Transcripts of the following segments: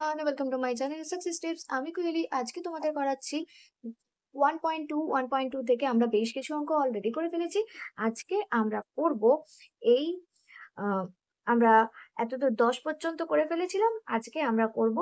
Welcome to my channel success tips. আমি কোয়েলি আজকে তোমাদের করাচ্ছি 1.2 থেকে আমরা বেশ কিছু অঙ্ক অলরেডি করে ফেলেছি। আজকে আমরা করব এই আহ, আমরা এতদূর 10 পর্যন্ত করে ফেলেছিলাম, আজকে আমরা করব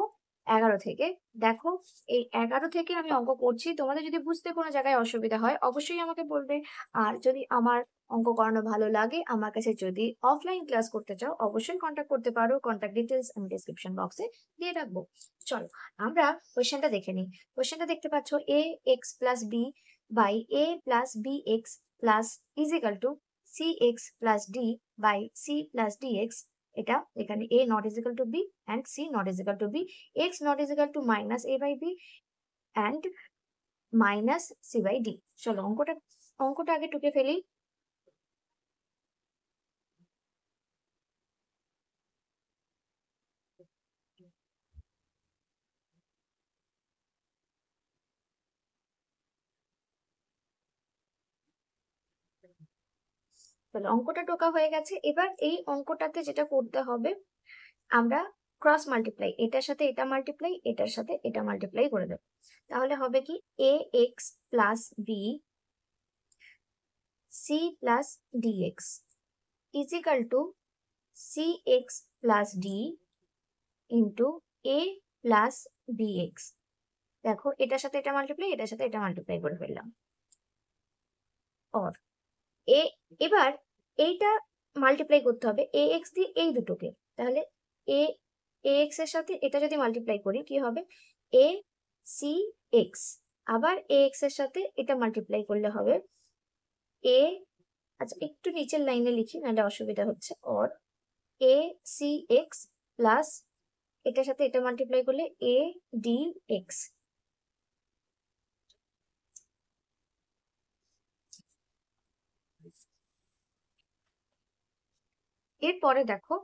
11 থেকে। দেখো, এই 11 থেকে আমি অঙ্ক করছি। তোমাদের যদি বুঝতে কোনো জায়গায় অসুবিধা হয় অবশ্যই আমাকে বলবে। আর যদি আমার অঙ্ক করানো ভালো লাগে, আমার কাছে যদি অফলাইন ক্লাস করতে চাও অবশ্যই কন্ট্যাক্ট করতে পারো। কন্ট্যাক্ট ডিটেলস আমি ডিসক্রিপশন বক্সে দিয়ে রাখবো। চলো আমরা কোয়েশ্চেনটা দেখে নিই। কোয়েশ্চেনটা দেখতে পাচ্ছ, a x plus b by a plus b x plus is equal to c x plus d by c plus d x. এটা এখানে a not is equal to b and c not is equal to b, x not is equal to minus a by b and minus c by d। চলো অঙ্কটা আগে টুকে ফেলি। তাহলে অঙ্কটা টোকা হয়ে গেছে। এবার এই অঙ্কটাতে যেটা করতে হবে, আমরা ক্রস মাল্টিপ্লাই, এটার সাথে এটা মাল্টিপ্লাই, এটার সাথে এটা মাল্টিপ্লাই করে দেবো। তাহলে হবে কি, a x plus b c plus d x is equal to c x plus d into a plus b x. দেখো, এটার সাথে এটা মাল্টিপ্লাই, এটার সাথে এটা মাল্টিপ্লাই করে ফেললাম। অর এ এবার এইটা মাল্টিপ্লাই করতে হবে এ এক্স দিয়ে এই দুটোকে। তাহলে এ এক্স এর সাথে এটা যদি মাল্টিপ্লাই করি কি হবে, এ সি এক্স। আবার এ এক্স এর সাথে এটা মাল্টিপ্লাই করলে হবে এ, আচ্ছা একটু নিচের লাইনে লিখি নাহলে অসুবিধা হচ্ছে। Or a c x plus এটার সাথে এটা মাল্টিপ্লাই করলে এ ডি এক্স। এরপরে দেখো,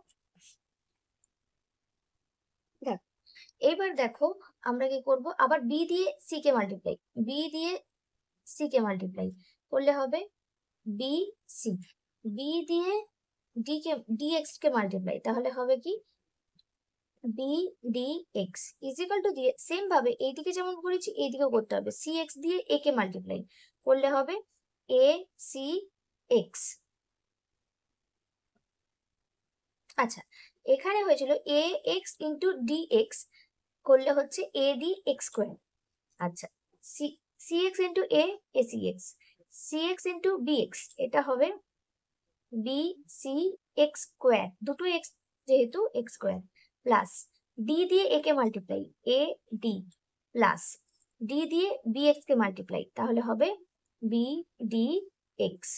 দেখো এইবার দেখো আমরা কি করব, আবার বি দিয়ে সি কে মাল্টিপ্লাই, বি দিয়ে সি কে মাল্টিপ্লাই করলে হবে বি সি। বি দিয়ে ডিএক্স কে মাল্টিপ্লাই, তাহলে হবে কি B D X equal to দিয়ে সেম ভাবে এইদিকে যেমন করেছি এইদিকেও করতে হবে, সি এক্স দিয়ে এ কে মাল্টিপ্লাই করলে হবে এ সি এক্স। আচ্ছা, এখানে হয়েছিল a x into d x করলে হচ্ছে এ ডি এক্স স্কোয়ার। আচ্ছা, c c x into a c x, c x into b x, এটা হবে বি সি এক্স স্কোয়ার, দুটো এক্স যেহেতু এক্স স্কোয়ার, প্লাস ডি দিয়ে এ কে multiply a d, plus d দিয়ে b x কে multiply, তাহলে হবে বি ডি এক্স।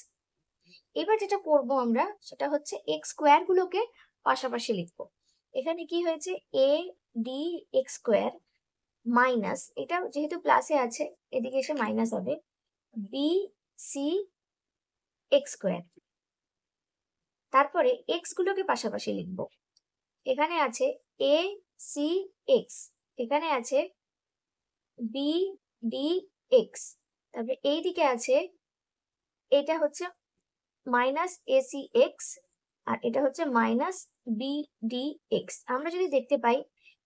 এবার যেটা করব আমরা সেটা হচ্ছে এক্স স্কোয়ার গুলোকে পাশাপাশি লিখবো। এখানে কি হয়েছে, এ ডি এক্স স্কোয়ার মাইনাস, এটা যেহেতু প্লাসে আছে এদিকে এসে মাইনাস হবে, বি সি এক্স স্কোয়ার। তারপরে এক্স গুলোকে পাশাপাশি লিখবো। এখানে আছে এ সি এক্স, এখানে আছে বি ডি এক্স, তারপরে এই দিকে আছে, এটা হচ্ছে মাইনাস এ সি এক্স আর এটা হচ্ছে মাইনাস বি ডি এক্স। আমরা যদি দেখতে পাই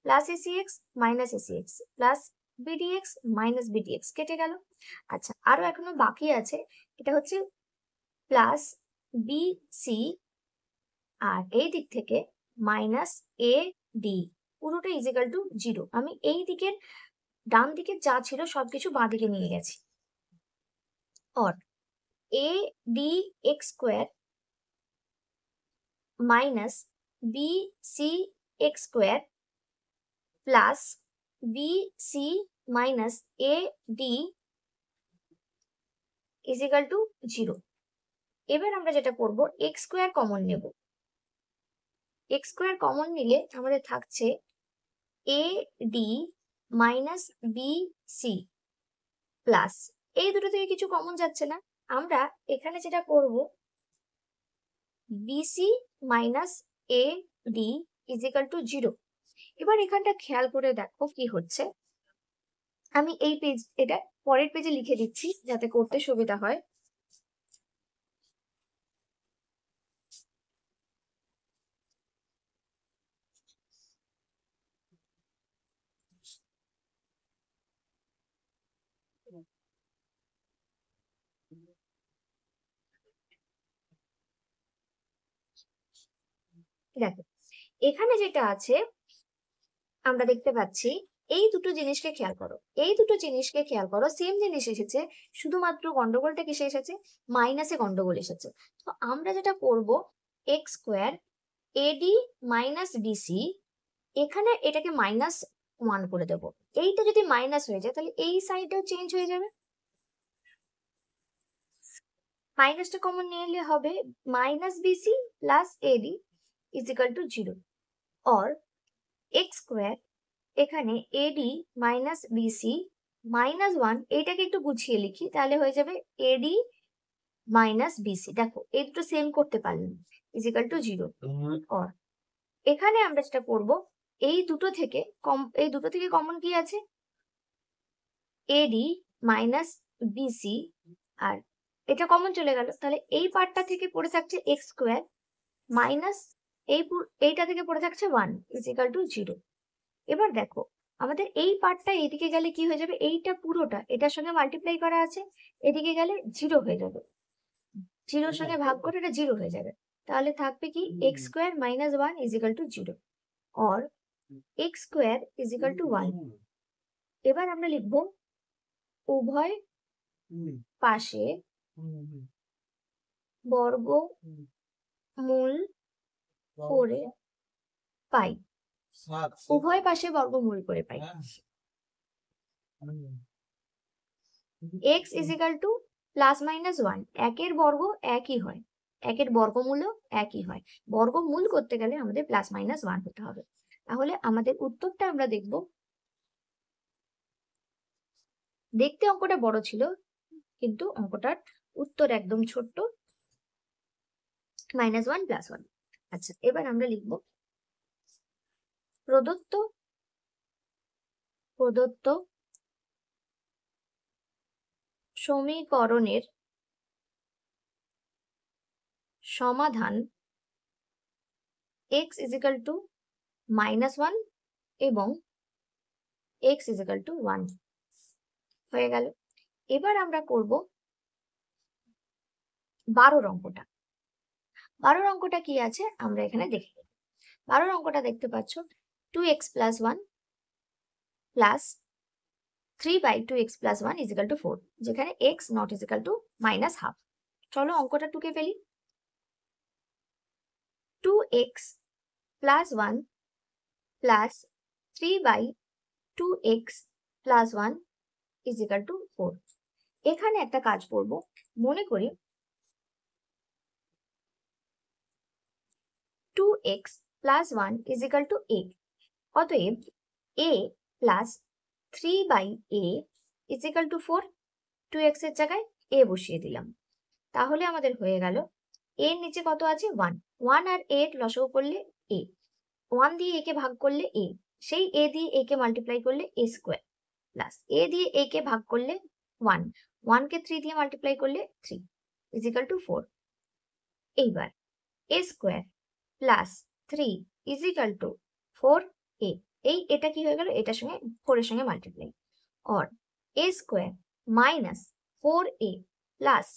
plus a c x minus a c x plus bd x minus bd x কেটে গেল। আচ্ছা, আরো এখনো বাকি আছে, এটা হচ্ছে প্লাস বি সি আর এই দিক থেকে মাইনাস এ ডি, পুরোটা ইজিক্যাল টু জিরো। আমি এই দিকের ডান দিকে যা ছিল সবকিছু বাঁ দিকে নিয়ে গেছি। Or a d x square minus b c x square plus b c minus a d is equal to zero. এবার আমরা যেটা করব, এক্স স্কোয়ার কমন নেব। এক্স স্কোয়ার কমন নিলে আমাদের থাকছে a d minus b c plus, এই দুটো থেকে কিছু কমন যাচ্ছে না, আমরা এখানে যেটা করব bc minus a d is equal to zero. এবার এখানটা খেয়াল করে দেখো কি হচ্ছে, আমি এই পেজ এটা পরের পেজে লিখে দিচ্ছি যাতে করতে সুবিধা হয়। দেখো এখানে যেটা আছে আমরা দেখতে পাচ্ছি, এই দুটো জিনিসকে খেয়াল করো, এই দুটো জিনিসকে খেয়াল করো, সেম জিনিস এসেছে, শুধুমাত্র গন্ডগোলটা কিসে এসেছে, মাইনাসে গন্ডগোল এসেছে। তো আমরা যেটা করব, x square ad minus bc, এখানে এটাকে -1 করে দেবো। এইটা যদি মাইনাস হয়ে যায় তাহলে এই সাইডটাও চেঞ্জ হয়ে যাবে, মাইনাসটা কমন নিয়ে এলে হবে minus bc plus ad is equal to 0, or x square এখানে এডি মাইনাস বিসি -1, এইটাকে একটু গুছিয়ে লিখি তাহলে হয়ে যাবে এডি মাইনাস বিসি। দেখো এই দুটো সেম করতে পারলাম, ইজ ইকাল টু 0, অর এখানে আমরা যেটা করব, এই দুটো থেকে কমন কি আছে, এডি মাইনাস বিসি, আর এটা কমন চলে গেল, তাহলে এই পার্টটা থেকে পড়ে থাকছে এক্স স্কোয়ার মাইনাস এইটা থেকে পড়ে থাকছে 1 ইজ ইকাল টু 0। এবার দেখো আমাদের এই পার্টটা এইদিকে গেলে কি হয়ে যাবে, এইটা পুরোটা এটার সঙ্গে মাল্টিপ্লাই করা আছে, এদিকে গেলে 0 হয়ে যাবে, 0-র সঙ্গে ভাগ করে এটা 0 হয়ে যাবে, তাহলে থাকবে কি x square minus 1 is equal to 0, or x square is equal two 1। এবার আমরা লিখবো উভয় পাশে বর্গমূল করে পাই, উভয় পাশে বর্গমূল করে পাই। X is equal to plus minus 1, একের বর্গ একই হয়, একের বর্গমূলও একই হয়, বর্গমূল করতে গেলে আমাদের প্লাস মাইনাস 1 হতে হবে। তাহলে আমাদের উত্তরটা আমরা দেখব, দেখতে অঙ্কটা বড় ছিল কিন্তু অঙ্কটার উত্তর একদম ছোট্ট, -1 + 1। আচ্ছা এবার আমরা লিখব প্রদত্ত সমীকরণের সমাধান x ইজ ইকাল টু -1 এবং x ইজ ইকাল টু 1 হয়ে গেল। এবার আমরা করব 12 অঙ্কটা। 12 অঙ্কটা কি আছে আমরা এখানে দেখি। 12 অঙ্কটা দেখতে পাচ্ছ 2x + 1 plus 3/2x + 1 is equal two 4, যেখানে x not is equal two -12। চলো অঙ্কটা টুকে ফেলি। 2x + 1 plus 3/2x + 1 is equal two 4। এখানে একটা কাজ করব, মনে করি 2x + 1 is equal two a, অতএব a plus 3/a is equal two 4, 2x এর জায়গায় a বসিয়ে দিলাম, তাহলে আমাদের হয়ে গেল a এর নিচে কত আছে 1, 1 আর a এর লসাগু করলে a, 1 দিয়ে a কে ভাগ করলে a, সেই a দিয়ে a কে মাল্টিপ্লাই করলে a স্কোয়ার, প্লাস a দিয়ে a কে ভাগ করলে 1, 1 কে 3 দিয়ে মাল্টিপ্লাই করলে 3 ইজ ইকাল টু 4। এইবার a square plus 3 is equal two 4a, এটা কি হয়ে গেল, এটার সঙ্গে 4 এর সঙ্গে multiply, or a square minus 4a plus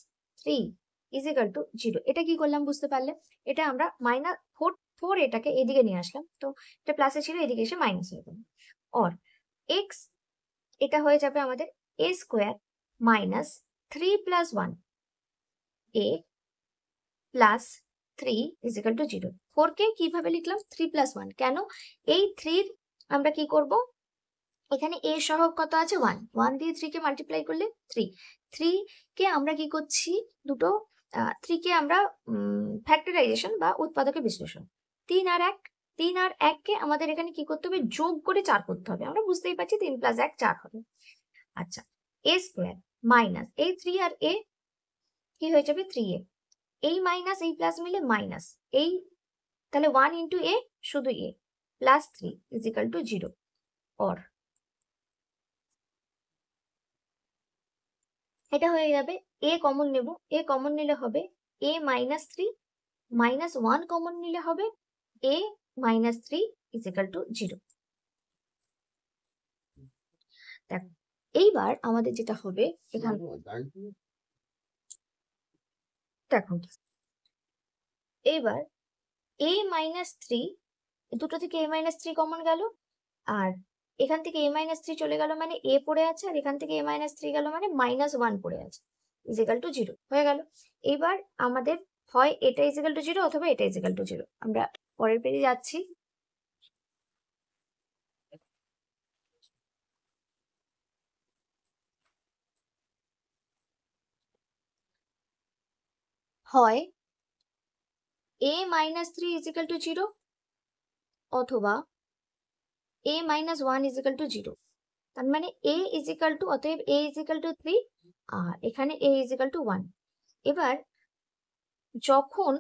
3 is equal to 0। এটা কি করলাম বুঝতে পারলে, এটা আমরা -4 এটাকে এদিকে নিয়ে আসলাম, তো এটা প্লাসে ছিল এদিকে এসে মাইনাস হয়ে গেল, অর x এটা হয়ে যাবে আমাদের a square minus 3 + 1 a plus 3 is equal to 0। 4 কে কিভাবে লিখলাম 3 + 1, কেন এই 3 আমরা কি করব, এখানে a সহগ কত আছে 1, 1 দিয়ে 3 কে মাল্টিপ্লাই করলে 3, 3 কে আমরা কি করছি দুটো 3 কে আমরা ফ্যাক্টরাইজেশন বা উৎপাদকের বিশ্লেষণ, 3 আর 1 কে আমাদের এখানে কি করতে হবে, যোগ করে 4 করতে হবে, আমরা বুঝতেই পারছি 3 + 1 4 হবে। আচ্ছা a স্কোয়ার মাইনাস এই 3 আর a কি হয়ে যাবে 3a, এই মাইনাস এই প্লাস মিলে মাইনাস এই, তাহলে 1 ইন্টু a শুধু a plus 3 is equal to 0, or এটা হয়ে যাবে a কমন নেব, a কমন নিলে হবে a -3, -1 কমন নিলে হবে a -3 ইজ ইকাল টু 0। দেখো এইবার আমাদের যেটা হবে এখানে দেখো, এইবার a মাইনাস থ্রি, দুটো থেকে a মাইনাস থ্রি কমন গেল, আর এখান থেকে a মাইনাস থ্রি চলে গেল মানে a পড়ে আছে, আর এখান থেকে a মাইনাস থ্রি গেল মানে মাইনাস ওয়ান পড়ে আছে, ইজিক্যাল টু জিরো হয়ে গেল। এবার আমাদের হয় এটা ইজিক্যাল টু জিরো অথবা এটা ইজিক্যাল টু জিরো। আমরা পরের পেজে যাচ্ছি। হয় a minus three is equal to zero অথবা a minus one is equal to zero. তার মানে a ইজিক্যাল টু, অতএব a ইজিক্যাল টু থ্রি আর এখানে a ইজিক্যাল টু ওয়ান। এবার যখন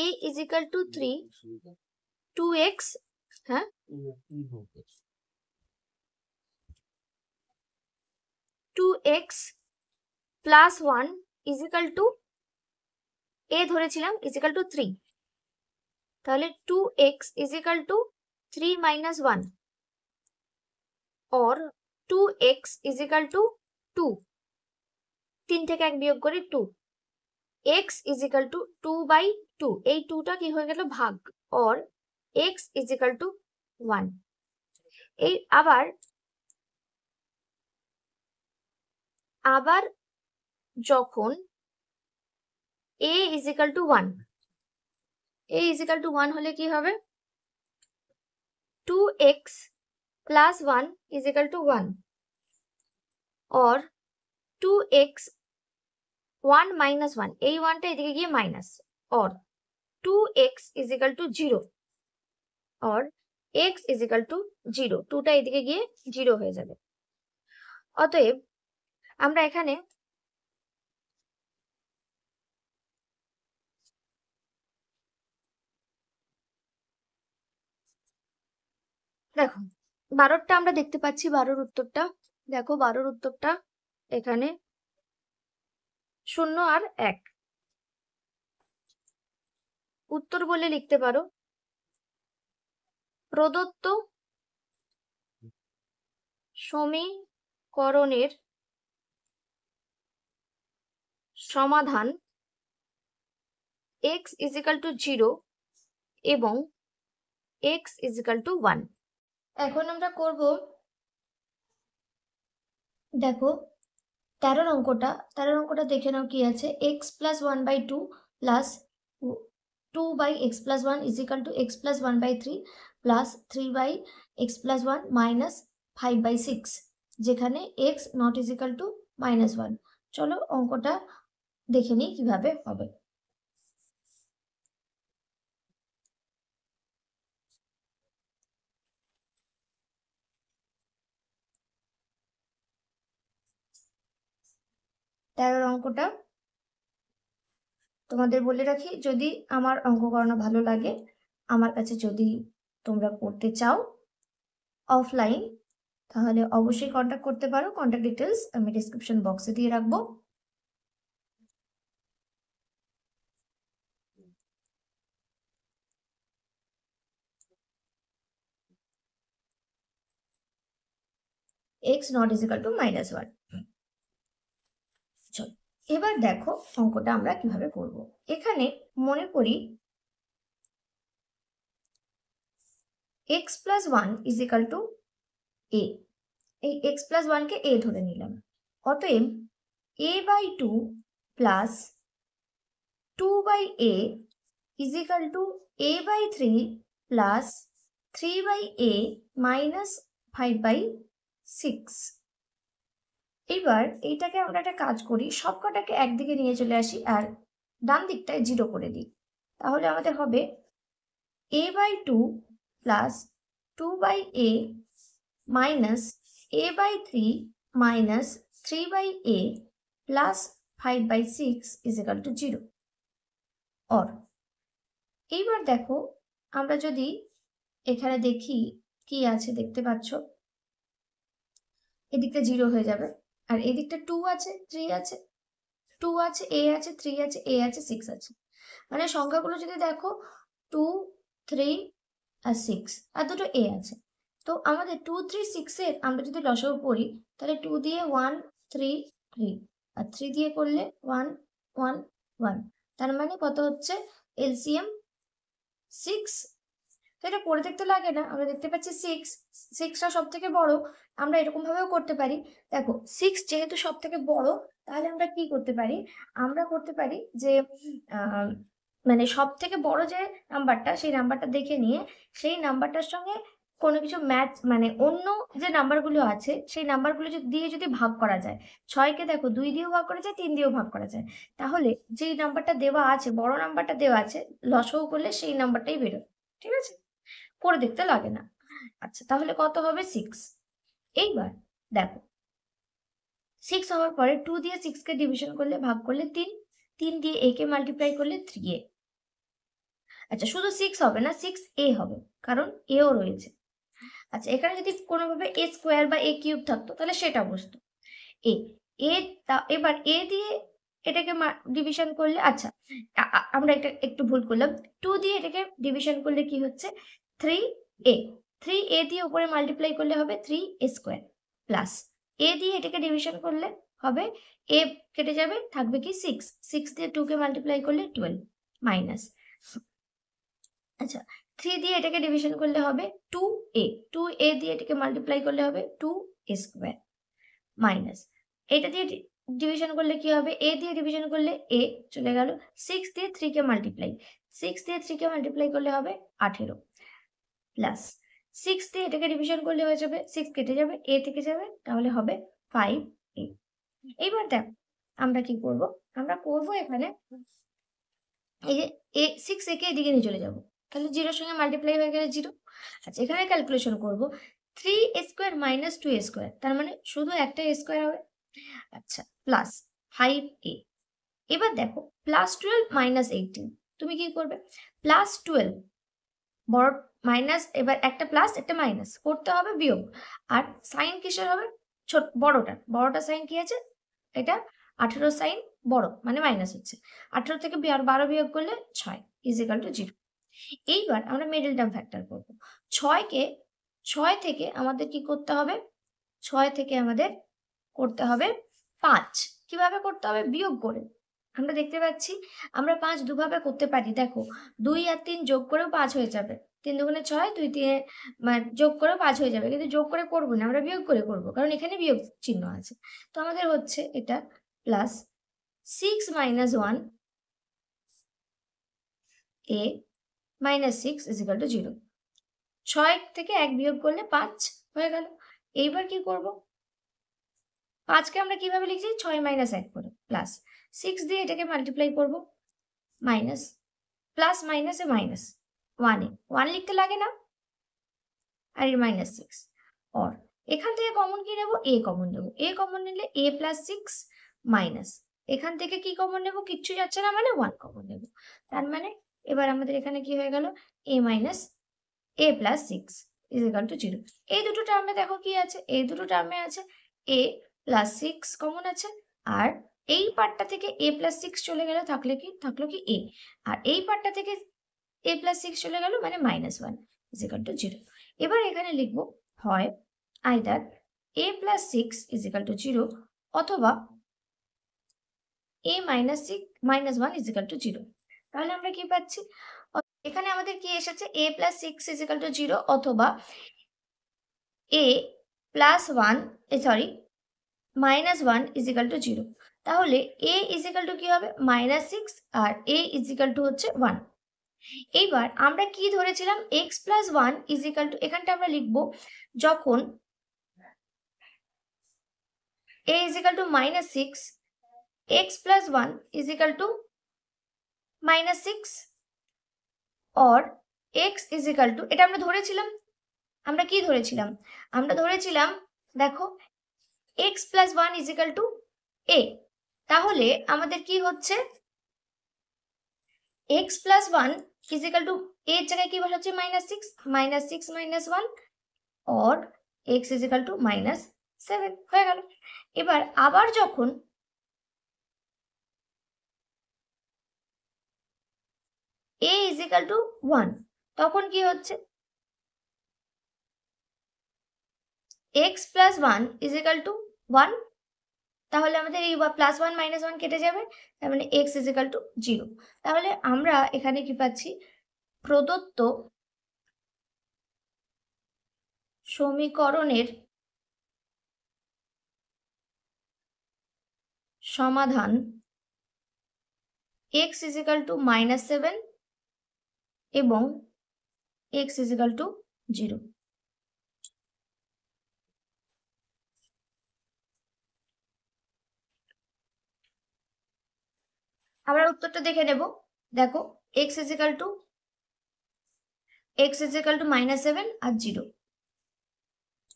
a is equal to three, 2x, হ্যাঁ 2x plus one is equal to a ধরেছিলাম ইজিক্যাল টু থ্রি, তাহলে 2x is equal to three minus one or 2x is equal to two, তিন থেকে এক বিয়োগ করে two, x is equal to two by two, এই টুটা কি হয়ে গেল ভাগ, or x is equal to one. এই আবার যখন a is equal to one, a is equal to one হলে কি হবে, 2x plus one is equal to one or 2x one minus one, এই ওয়ানটা এদিকে গিয়ে minus, or 2x is equal to zero or x is equal to zero, টুটা এদিকে গিয়ে জিরো হয়ে যাবে। অতএব আমরা এখানে দেখো 12টা আমরা দেখতে পাচ্ছি, 12র উত্তরটা দেখো, 12র উত্তরটা এখানে 0 আর 1 উত্তর বলে লিখতে পারো। প্রদত্ত সমীকরণের সমাধান x ইজিক্যাল টু জিরো এবং x ইজিক্যাল টু ওয়ান। এখন আমরা করব, দেখো 13 অঙ্কটা দেখে নাও কি আছে, x plus one by two plus two by x plus one is equal to x plus one by three plus three by x plus one minus five by six, যেখানে x not is equal to minus one. চলো অঙ্কটা দেখে নিই কিভাবে হবে। তেরোর অঙ্কটা তোমাদের বলে রাখি, যদি আমার অঙ্ক করানো ভালো লাগে, আমার কাছে যদি তোমরা পড়তে চাও অফলাইন, তাহলে অবশ্যই কন্ট্যাক্ট করতে পারো। কন্ট্যাক্ট ডিটেলস আমি ডিসক্রিপশন বক্সে দিয়ে রাখবো। X not is equal to minus one. চলো এবার দেখো অঙ্কটা আমরা কিভাবে করব। এখানে মনে করি x plus one is equal to a, এই x প্লাস ওয়ানকে a ধরে নিলাম। অতএব a by two plus two by a is equal to a by three plus three by a minus five by six. এবার এইটাকে আমরা একটা কাজ করি, সবকটাকে একদিকে নিয়ে চলে আসি আর ডান দিকটায় জিরো করে দিই। তাহলে আমাদের হবে a by two plus two by a minus a by three minus three by a plus five by six is equal to zero. Or এইবার দেখো আমরা যদি এখানে দেখি কি আছে, দেখতে পাচ্ছ এদিকটা জিরো হয়ে যাবে, আর এদিকটা টু আছে, থ্রি আছে, টু আছে, এ আছে, থ্রি আছে, এ আছে, সিক্স আছে। মানে সংখ্যাগুলো যদি দেখো টু, থ্রি আর সিক্স, আর দুটো এ আছে। তো আমাদের টু, থ্রি, সিক্সের আমরা যদি লসাগু করি, তাহলে টু দিয়ে ওয়ান, থ্রি, থ্রি, আর 3 দিয়ে করলে 1 1 1, তার মানে কত হচ্ছে এলসিএম 6। তো এটা করে দেখতে লাগে না, আমরা দেখতে পাচ্ছি 6টা সব থেকে বড়। আমরা এরকম ভাবেও করতে পারি, দেখো 6 যেহেতু সব থেকে বড়, তাহলে আমরা কি করতে পারি, আমরা করতে পারি যে মানে সব থেকে বড় যে নাম্বারটা, সেই নাম্বারটা দেখে নিয়ে সেই নাম্বারটার সঙ্গে কোনো কিছু ম্যাচ, মানে অন্য যে নাম্বারগুলো আছে সেই নাম্বারগুলো দিয়ে যদি ভাগ করা যায়, 6কে দেখো 2 দিয়েও ভাগ করা যায়, 3 দিয়েও ভাগ করা যায়, তাহলে যেই নাম্বারটা দেওয়া আছে, বড় নাম্বারটা দেওয়া আছে, লসও করলে সেই নাম্বারটাই বেরোয়। ঠিক আছে, করে দেখতে লাগে না। আচ্ছা, তাহলে কত হবে 6। এইবার দেখো 6 হওয়ার পরে 2 দিয়ে 6কে ডিভিশন করলে, ভাগ করলে 3, 3 দিয়ে a কে মাল্টিপ্লাই করলে 3a। আচ্ছা, শুধু 6 হবে না, 6a হবে, কারণ এও রয়েছে। আচ্ছা, এখানে যদি কোনোভাবে a স্কোয়ার বা a কিউব থাকতো তাহলে সেটা বসতো। এ এবার এ দিয়ে এটাকে ডিভিশন করলে, আচ্ছা আমরা এটা একটু ভুল করলাম, 2 দিয়ে এটাকে ডিভিশন করলে কি হচ্ছে 3a, 3a দিয়ে উপরে মাল্টিপ্লাই করলে হবে 3a স্কোয়ার, প্লাস a দিয়ে এটাকে ডিভিশন করলে হবে, a কেটে যাবে, থাকবে কি 6, 6 দিয়ে 2 কে মাল্টিপ্লাই করলে 12, মাইনাস, আচ্ছা 3 দিয়ে এটাকে ডিভিশন করলে হবে 2a, 2a দিয়ে এটাকে মাল্টিপ্লাই করলে হবে 2a স্কোয়ার, মাইনাস এটা দিয়ে ডিভিশন করলে কি হবে, a দিয়ে ডিভিশন করলে a চলে গেল, 6 দিয়ে 3 কে মাল্টিপ্লাই, 6 দিয়ে 3 কে মাল্টিপ্লাই করলে হবে 18, প্লাস 6 দিয়ে এটাকে ডিভিশন করলে হয়ে যাবে, 6 কেটে যাবে, a থেকে যাবে, তাহলে হবে 5a। এইবার দেখ আমরা কি করব, আমরা করব এখানে এই যে a 6a কে এদিকে নিয়ে চলে যাব, তাহলে 0 সঙ্গে মাল্টিপ্লাই হয়ে গেলে 0। আচ্ছা, এখানে ক্যালকুলেশন করব 3a square minus 2a square, তার মানে শুধু একটা a স্কোয়ার হবে। আচ্ছা, প্লাস 5a। এবার দেখো প্লাস 12 মাইনাস 18, তুমি কি করবে, প্লাস 12 বড় মাইনাস, এবার একটা প্লাস একটা মাইনাস করতে হবে, বিয়োগ, আর সাইন কিসের হবে, ছোট বড়টা সাইন কি আছে, এটা 18 সাইন বড় মানে মাইনাস হচ্ছে, 18 থেকে 12 বিয়োগ করলে 6 ইজ ইকাল টু 0। এইবার আমরা মিডল টার্ম ফ্যাক্টর করব, 6 থেকে আমাদের কি করতে হবে, 6 থেকে আমাদের করতে হবে 5, কিভাবে করতে হবে, বিয়োগ করে। আমরা দেখতে পাচ্ছি আমরা 5 দুভাবে করতে পারি, দেখো 2 আর 3 যোগ করেও 5 হয়ে যাবে, 3 দুগুণে 6, 2 3 যোগ করেও 5 হয়ে যাবে, কিন্তু যোগ করে করবো না, আমরা বিয়োগ করে করবো, কারণ এখানে বিয়োগ চিহ্ন আছে। তো আমাদের হচ্ছে এটা plus 6 minus 1 a minus 6 is equal to 0। 6 থেকে 1 বিয়োগ করলে 5 হয়ে গেল। এইবার কি করব, 5কে আমরা কিভাবে লিখছি, 6 মাইনাস 1 করে, প্লাস 6 দিয়ে এটাকে মাল্টিপ্লাই করব, মাইনাস, প্লাস মাইনাসে মাইনাস, 1 লিখতে লাগে না, আর এর মাইনাস 6, और এখান থেকে কমন কি নেব, a কমন নেব, a কমন নিলে a প্লাস 6 মাইনাস, এখান থেকে কি কমন নেব, কিচ্ছু যাচ্ছে না মানে 1 কমন নেব, তার মানে এবার আমাদের এখানে কি হয়ে গেল, a minus a plus 6 is equal to 0। এই দুটো টার্মে দেখো কি আছে, এই দুটো টার্মে আছে a প্লাস 6 কমন আছে, আর এই পার্টটা থেকে a প্লাস 6 চলে গেলে থাকলো কি a, আর এই পার্টটা থেকে a প্লাস 6 চলে গেল মানে মাইনাস 1 ইজ ইকাল টু 0। এবার এখানে লিখবো হয় either a plus 6 is equal to 0 অথবা a minus 1 is equal to 0। তাহলে আমরা কি পাচ্ছি, এখানে আমাদের কি এসেছে, a plus 6 is equal to 0 অথবা a plus 1 sorry minus 1 is equal to 0। তাহলে a ইজ ইকাল টু কি হবে, মাইনাস 6, আর a ইজ ইকাল টু হচ্ছে 1। এইবার আমরা কি ধরেছিলাম, x plus 1 is equal to, এখানটা আমরা লিখবো যখন a is equal to minus 6, x plus 1 is equal to minus 6, or x is equal two, এটা আমরা ধরেছিলাম, আমরা কি ধরেছিলাম, আমরা ধরেছিলাম দেখো x plus 1 is equal two a, তাহলে আমাদের কি হচ্ছে, x plus 1 is equal two a এর জায়গায় কি বসাচ্ছি, minus 6 minus 1, or x is equal to minus 7 হয়ে গেল। এবার আবার যখন a ইজ ইকাল টু 1 তখন কি হচ্ছে, x plus 1 is equal two 1, তাহলে আমাদের এই +1 -1 কেটে যাবে, তার মানে x = 0। তাহলে আমরা এখানে কি পাচ্ছি, প্রদত্ত সমীকরণের সমাধান x = -7 এবং x = 0। আমরা উত্তরটা দেখে নেব। দেখো x = -7 আর 0।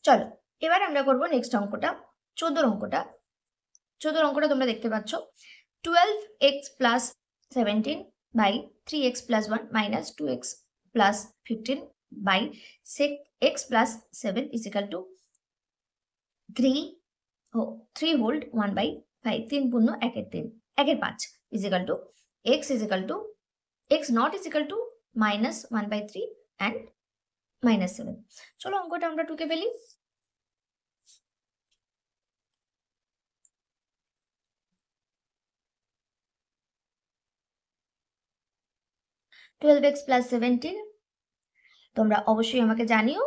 চলো এবার আমরা করব নেক্সট অঙ্কটা, 14 অঙ্কটা। 14 অঙ্কটা তোমরা দেখতে পাচ্ছ, 12x + 17 by 3x + 1 minus 2x + 15 by 6x + 7 = 3 hold 1/5, 3 পূর্ণ 1/3 1/5 = x not -1/3 and -7। চলো অঙ্কটা আমরা টুকে ফেলি। 12x + 17। তোমরা অবশ্যই আমাকে জানিও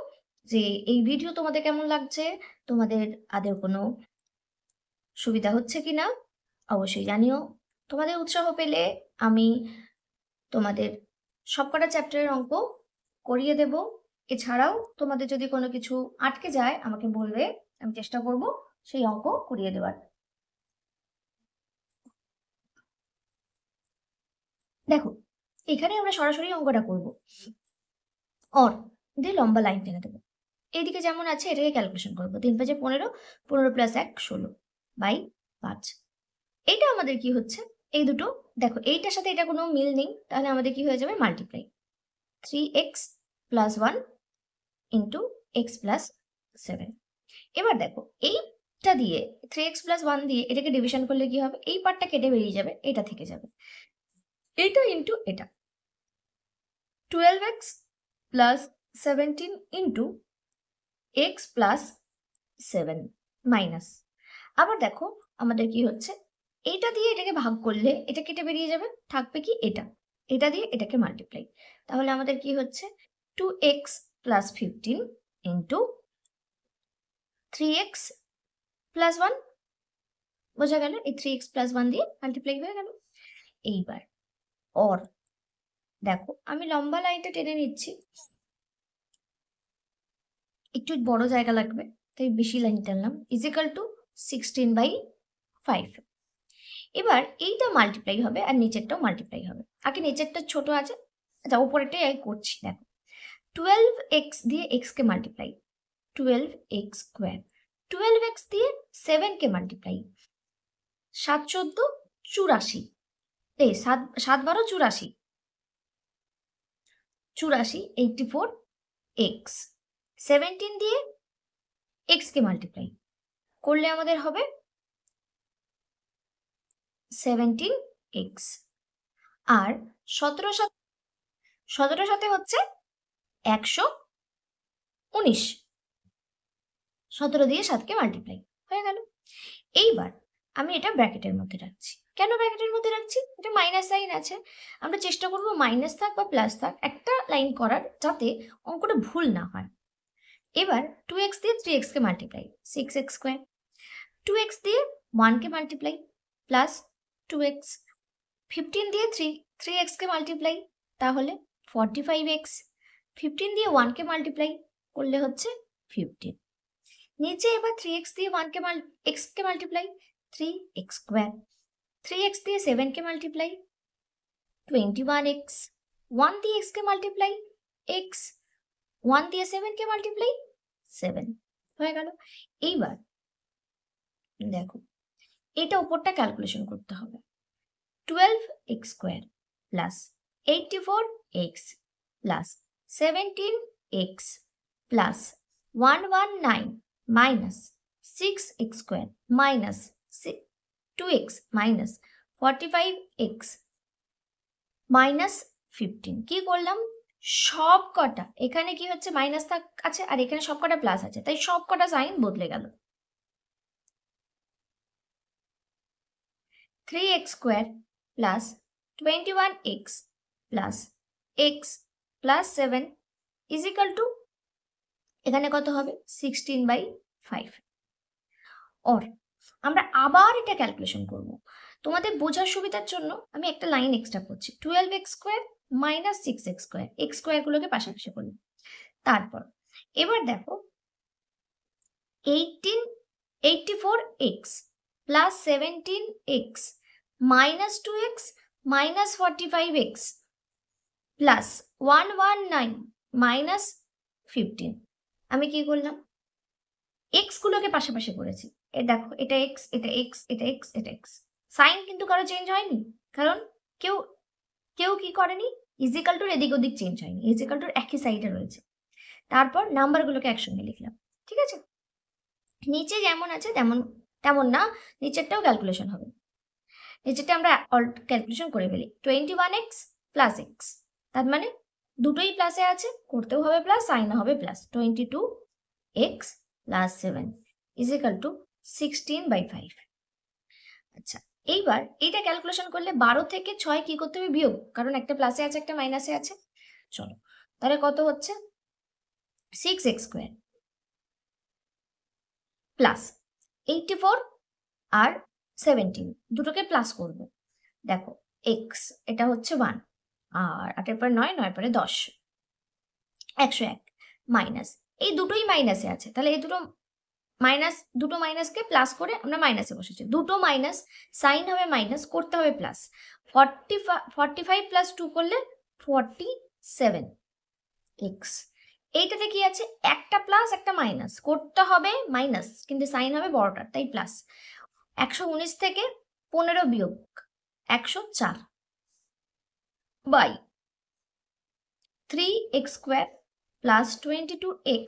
যে এই ভিডিও তোমাদের কেমন লাগছে, তোমাদের আদৌ কোনো সুবিধা হচ্ছে কিনা, অবশ্যই জানিও। তোমাদের উৎসাহ পেলে আমি তোমাদের সবকটা চ্যাপ্টারের অঙ্ক করিয়ে দেব। এছাড়াও তোমাদের যদি কোনো কিছু আটকে যায় আমাকে বলবে, আমি চেষ্টা করব সেই অঙ্ক করিয়ে দেওয়ার। দেখো এখানে আমরা সরাসরি অঙ্কটা করব। অর দিয়ে লম্বা লাইন টেনে দেবো, এইদিকে যেমন আছে এটাকে ক্যালকুলেশন করবো। 3 × 5 = 15, 15 + 1 16 বাই 5। এইটা আমাদের কি হচ্ছে, এই দুটো দেখো এইটার সাথে এটা কোনো মিল নেই, তাহলে আমাদের কি হয়ে যাবে, মাল্টিপ্লাই। 3x + 1 × x + 7। এবার দেখো এইটা দিয়ে 3x + 1 দিয়ে এটাকে ডিভিশন করলে কি হবে, এই পার্টটা কেটে বেরিয়ে যাবে, এটা থেকে যাবে, এটা ইন্টু এটা। 12x + 17 × x + 7 minus. আবার দেখো আমাদের কি হচ্ছে, এইটা দিয়ে এটাকে ভাগ করলে এটা কেটে বেরিয়ে যাবে, থাকবে কি এটা, এটা দিয়ে এটাকে মাল্টিপ্লাই। তাহলে আমাদের কি হচ্ছে, 2x + 15 × 3x + 1। বোঝা গেল, এই 3x + 1 দিয়ে মাল্টিপ্লাই হয়ে গেল। এইবার অর দেখো আমি লম্বা লাইনটা টেনে নিচ্ছি, একটু বড় জায়গা লাগবে তাই বেশি লাইন টানলাম, = 16/5। এবার এইটা মাল্টিপ্লাই হবে আর নিচেরটাও মাল্টিপ্লাই হবে। আগে নিচেরটা ছোট আছে, আচ্ছা উপরেরটাই আমি করছি। দেখো 12x দিয়ে x কে মাল্টিপ্লাই, 12x²। 12x দিয়ে 7 কে মাল্টিপ্লাই, 7 × 14 = 84। এই 7 7 12 84, 84x। 17 দিয়ে x কে মাল্টিপ্লাই করলে আমাদের হবে 17x। আর 17 সাথে হচ্ছে 119, 17 দিয়ে 7 কে মাল্টিপ্লাই হয়ে গেল। এইবার আমি এটা ব্র্যাকেটের মধ্যে রাখছি। কেন ব্র্যাকেটের মধ্যে রাখছি, এটা মাইনাস সাইন আছে, আমরা চেষ্টা করব মাইনাস থাক বা প্লাস থাক একটা লাইন করার, যাতে অঙ্কটা ভুল না হয়। এবার 2x দিয়ে 3x কে মাল্টিপ্লাই, 6x²। 2x দিয়ে 1 কে মাল্টিপ্লাই প্লাস 2x। 15 দিয়ে 3x কে মাল্টিপ্লাই, তাহলে 45x। 15 দিয়ে 1 কে মাল্টিপ্লাই করলে হচ্ছে 15। নিচে এবার 3x দিয়ে 1 কে x কে মাল্টিপ্লাই, 3x²। 3x দিয়ে 7 কে মাল্টিপ্লাই, 21x। 1 দিয়ে x কে মাল্টিপ্লাই, x। 1 দিয়ে 7 কে মাল্টিপ্লাই, 7 হয়ে গেল। এইবার দেখো এটা উপরটা ক্যালকুলেশন করতে হবে। 12x² + 84x + 17x + 119 minus 6x² minus 2x minus 45x minus 15। কি করলাম, সব কটা এখানে কি হচ্ছে মাইনাস আছে আর এখানে সব কটা প্লাস আছে, তাই সব কটা সাইন বদলে গেল। 3x square plus 21x plus x plus 7 is equal two এখানে কত হবে 16/5। অর আমরা আবার এটা ক্যালকুলেশন করব, তোমাদের বোঝার সুবিধার জন্য আমি একটা লাইন এক্সট্রা করছি। 12x square minus 6x square, x স্কোয়ারগুলোকে পাশাপাশি করলাম। তারপর এবার দেখো 84x plus 17x minus 2x minus 45x plus 119 minus 15। আমি কি করলাম, এক্স গুলোকে পাশাপাশি করেছি। দেখো এটা এক্স, এটা এক্স, এটা এক্স, এটা এক্স। সাইন কিন্তু কারো চেঞ্জ হয়নি, কারণ কেউ কেউ কি করেনি, ইজিক্যাল টুর এদিক ওদিক চেঞ্জ হয়নি, ইজিক্যাল টুর একই সাইডে রয়েছে। তারপর নাম্বারগুলোকে একসঙ্গে লিখলাম, ঠিক আছে। নিচে যেমন আছে তেমন না, নিচেরটাও ক্যালকুলেশন হবে। নিচেরটা আমরা ক্যালকুলেশন করে ফেলি। 21x প্লাস এক্স, তার মানে দুটোই প্লাসে আছে, করতেও হবে প্লাস, সাইনও হবে plus. 22x plus 7 is equal to 16/5। আচ্ছা, এইবার এইটা ক্যালকুলেশন করলে 12 থেকে 6 কি করতে হবে, বিয়োগ, কারণ একটা প্লাসে আছে একটা মাইনাসে আছে। চলো তাহলে কত হচ্ছে 6x স্কোয়ার প্লাস 84 আর 17 দুটোকে প্লাস করব। দেখো x এটা হচ্ছে 1 আর 8 পরে 9, 9 পরে 10, 101 মাইনাস, এই দুটোই মাইনাসে আছে, তাহলে এই দুটো মাইনাসকে প্লাস করে আমরা মাইনাসে বসেছি। দুটো মাইনাস, সাইন হবে মাইনাস, করতে হবে প্লাস। 45 প্লাস 2 করলে 47 x। এইটাতে কি আছে, একটা প্লাস একটা মাইনাস, করতে হবে মাইনাস কিন্তু সাইন হবে বড়টার, তাই প্লাস। 119 থেকে 15 বিয়োগ 104 by 3x square plus 22x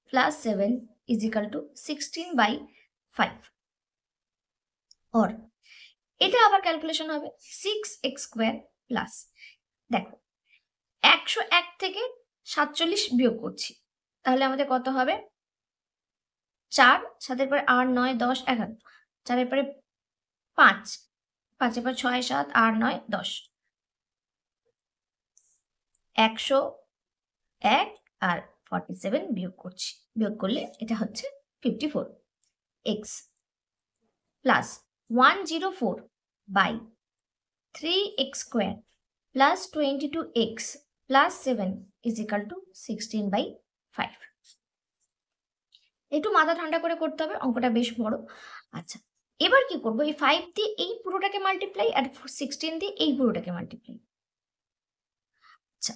plus 7 is equal to 16/5। Or এটা আবার ক্যালকুলেশন হবে 6x স্কোয়ার প্লাস, দেখো 101 থেকে 47 বিয়োগ করছি, তাহলে আমাদের কত হবে 4, 7 পরে 8, 9, 10, 11, 4 পরে 5, 5 পরে 6, 7, 8, 9, 10, 101 আর 47 বিয়োগ করছি, বিয়োগ করলে এটা হচ্ছে 54x plus 104 by 3x square plus 22x plus 7 is equal to 16/5। একটু মাথা ঠান্ডা করে করতে হবে, অঙ্কটা বেশ বড়। আচ্ছা, এবার কি করবো, এই 5 দিয়ে এই পুরোটাকে মাল্টিপ্লাই আর 16 দিয়ে এই পুরোটাকে মাল্টিপ্লাই। আচ্ছা,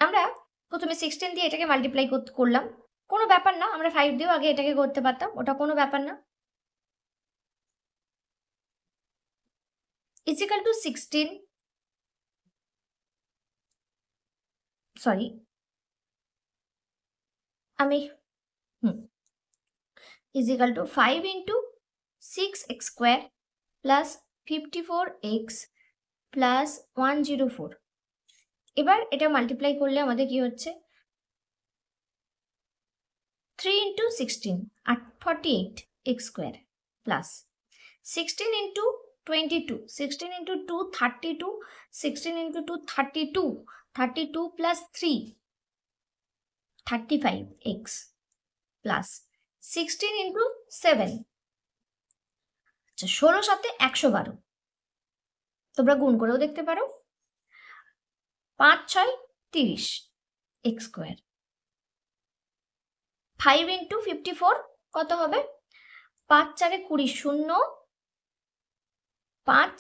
আমরা প্রথমে 16 দিয়ে এটাকে মাল্টিপ্লাই করলাম, কোনো ব্যাপার না, আমরা 5 দিয়েও আগে এটাকে করতে পারতাম, ওটা কোনো ব্যাপার না। ইজ ইকাল টু 16, সরি আমি is equal two 5 into 6x square plus 54x plus 104। এবার এটা মাল্টিপ্লাই করলে আমাদের কি হচ্ছে 3 into 16 48x square plus 16 into 22, 16 into 2 32, 16 into 2 32, 32 plus 3 35x plus 16 into 7, আচ্ছা 16 সাথে 112, তোমরা গুণ করেও দেখতে পারো, 5, 6, 30 x স্কোয়ার। 5 ইন্টু 54 কত হবে, 5, 4, 20, 0, 5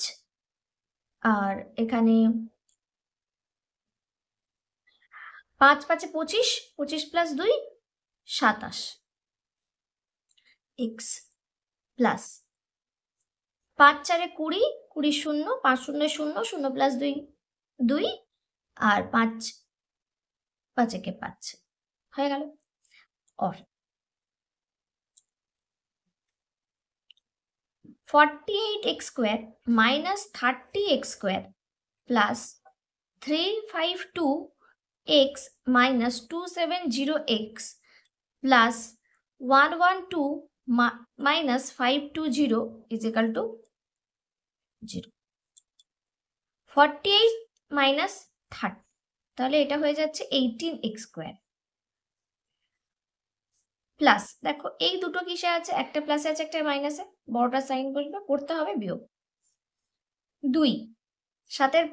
আর এখানে 5, 5, 25, 25 প্লাস 2 27 x প্লাস 5, 4, 20, 20, 0, 5, 0, 0, 0 প্লাস 2 2 আর 5, 5 একে 5 হয়ে গেল। और 48x square minus 30x square plus 352x minus 270x plus 112 minus 520 is equal to 0. 48 minus 30, তাহলে এটা হয়ে যাচ্ছে 18x স্কোয়ার প্লাস, দেখো এই দুটো কিসে আছে, একটা প্লাসে আছে একটা মাইনাসে, বড়টা সাইন বসবে, করতে হবে বিয়োগ। 2 7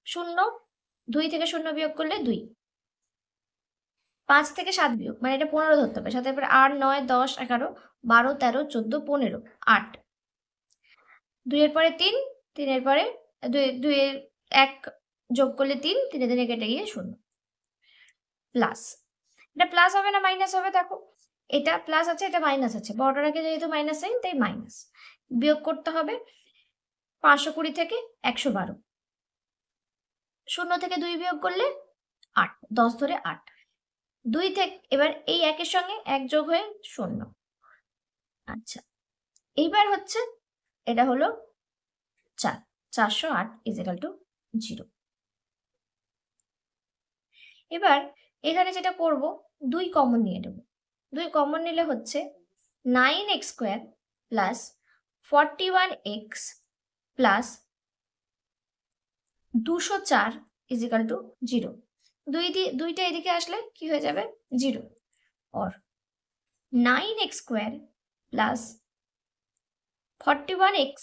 0, 2 থেকে 0 বিয়োগ করলে 2, 5 থেকে 7 বিয়োগ মানে এটা 15 ধরতে হবে, 7 পরে 8 9 10 11 12 13 14 15 8, 2 এর পরে 3, 3 এর পরে 2 এর 1 যোগ করলে 3, 3 দিনে কেটে গিয়ে 0 প্লাস, এটা প্লাস হবে না মাইনাস হবে, দেখো এটা প্লাস আছে এটা মাইনাস আছে, বড়টার আগে যেহেতু মাইনাস সাইন তাই মাইনাস, বিয়োগ করতে হবে 520 থেকে 112, 0 থেকে 2 বিয়োগ করলে 8, 10 ধরে 8, 2 থেকে এবার এই একের সঙ্গে 1 যোগ হয়ে 0। আচ্ছা এইবার হচ্ছে এটা হলো 4, 408 ইজ ইকুয়াল টু 0। এবার এখানে যেটা করব 2 কমন নিয়ে নেব, 2 কমন নিলে হচ্ছে 9x square plus 41x plus 204 is equal to 0। দুইটা এদিকে আসলে কি হয়ে যাবে 0, और 9x square plus 41x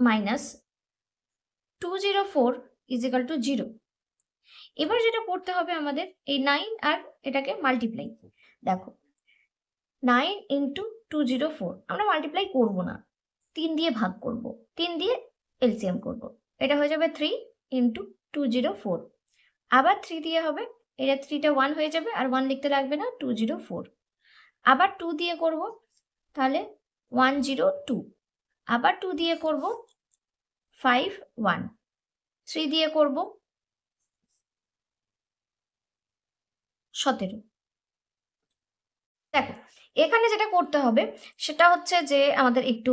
minus 204 is equal to 0। এবার যেটা করতে হবে আমাদের এই 9 আর এটাকে মাল্টিপ্লাই, দেখো 9 ইন্টু 204 আমরা মাল্টিপ্লাই করব না, 3 দিয়ে ভাগ করব, 3 দিয়ে এলসিএম করব, এটা হয়ে যাবে 3 ইন্টু 204, আবার 3 দিয়ে হবে, এটা 3টা 1 হয়ে যাবে আর 1 লিখতে লাগবে না, 204, আবার 2 দিয়ে করব তাহলে 102, আবার 2 দিয়ে করব 51, 3 দিয়ে করব 17। দেখো এখানে যেটা করতে হবে সেটা হচ্ছে যে আমাদের একটু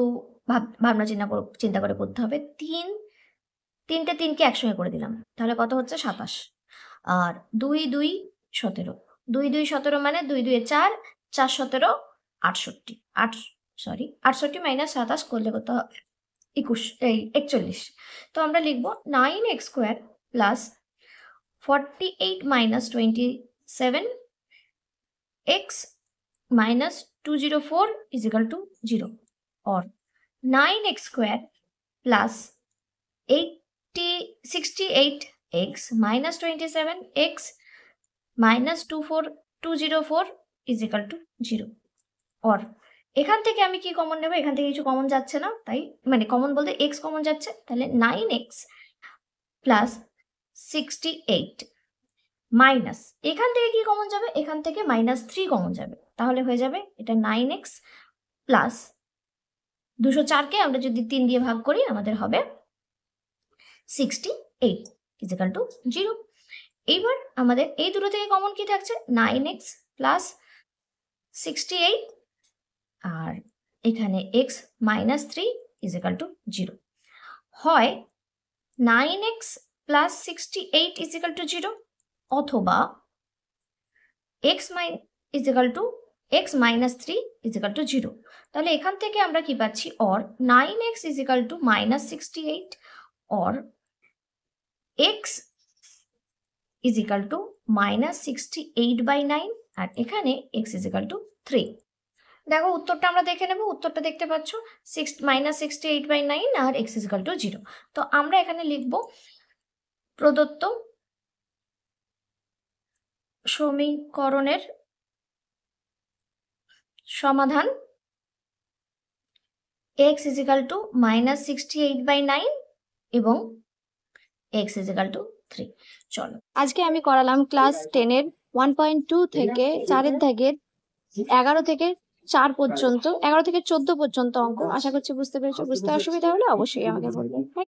ভাবনা চিন্তা করে করতে হবে। 3কে একসঙ্গে করে দিলাম তাহলে কত হচ্ছে 27, আর 2 2 17, 2 2 17 মানে 2 2 4, 4 17 68, 68 মাইনাস 27 করলে কত 41। তো আমরা লিখবো 9x square plus 48 minus 27 x minus 204 is equal to 0, और 9x square plus 68x minus 27x minus 204 is equal to 0, और এখান থেকে আমি কি কমন নেব, এখান থেকে কিছু কমন যাচ্ছে না, তাই মানে কমন বলতে x কমন যাচ্ছে, তাহলে 9x প্লাস 68 মাইনাস এখান থেকে কি কমন যাবে, এখান থেকে -3 কমন যাবে, তাহলে হয়ে যাবে এটা 9x প্লাস 204কে আমরা যদি 3 দিয়ে ভাগ করি আমাদের হবে 68 ইজ ইকুয়াল টু 0। এইবার আমাদের এই দুটো থেকে কমন কি থাকছে, 9x প্লাস 68 আর এখানে x minus 3 is equal to 0, হয় 9x plus 68 is equal to 0 অথবা x is equal two x minus 3 is equal to 0। তাহলে এখান থেকে আমরা কি পাচ্ছি, or 9x is equal to minus 68 or x is equal to minus 68/9 আর এখানে x is equal two 3। দেখো উত্তরটা আমরা দেখে নেব, উত্তরটা দেখতে পাচ্ছ মাইনাস 68/9 আর x ইজ ইকুয়াল টু 0। তো আমরা এখানে লিখব প্রদত্ত সমীকরণের সমাধান x is equal to minus 68/9 এবং x ইজ ইকুয়াল টু 3। চলো আজকে আমি করালাম ক্লাস 10-এর 1.2 থেকে 4-এর দাগের 11 থেকে 4 পর্যন্ত, 11 থেকে 14 পর্যন্ত অঙ্ক। আশা করছি বুঝতে পেরেছো। বুঝতে অসুবিধা হলে অবশ্যই আমাকে বলবে।